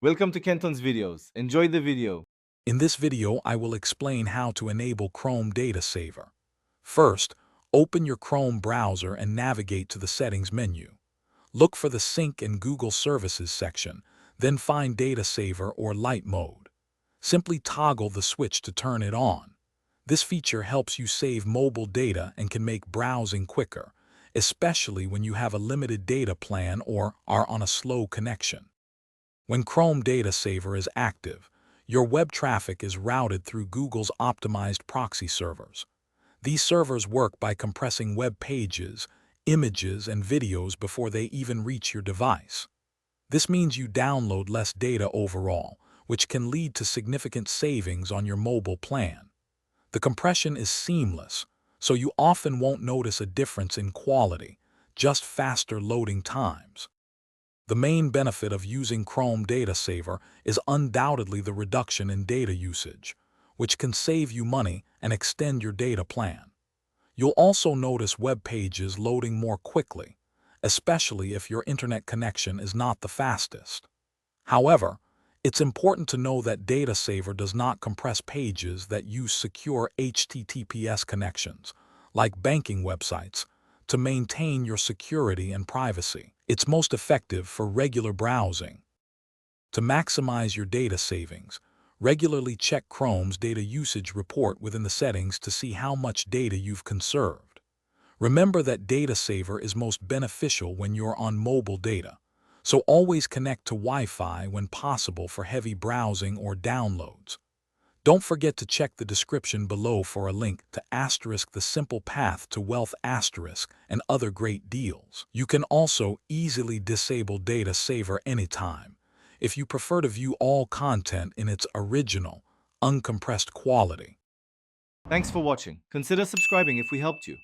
Welcome to Kenton's videos. Enjoy the video. In this video, I will explain how to enable Chrome Data Saver. First, open your Chrome browser and navigate to the Settings menu. Look for the Sync and Google Services section, then find Data Saver or Light Mode. Simply toggle the switch to turn it on. This feature helps you save mobile data and can make browsing quicker, especially when you have a limited data plan or are on a slow connection. When Chrome Data Saver is active, your web traffic is routed through Google's optimized proxy servers. These servers work by compressing web pages, images, and videos before they even reach your device. This means you download less data overall, which can lead to significant savings on your mobile plan. The compression is seamless, so you often won't notice a difference in quality, just faster loading times. The main benefit of using Chrome Data Saver is undoubtedly the reduction in data usage, which can save you money and extend your data plan. You'll also notice web pages loading more quickly, especially if your internet connection is not the fastest. However, it's important to know that Data Saver does not compress pages that use secure HTTPS connections, like banking websites, to maintain your security and privacy. It's most effective for regular browsing. To maximize your data savings, regularly check Chrome's data usage report within the settings to see how much data you've conserved. Remember that Data Saver is most beneficial when you're on mobile data, so always connect to Wi-Fi when possible for heavy browsing or downloads. Don't forget to check the description below for a link to the simple path to wealth and other great deals. You can also easily disable Data Saver anytime if you prefer to view all content in its original, uncompressed quality. Thanks for watching. Consider subscribing if we helped you.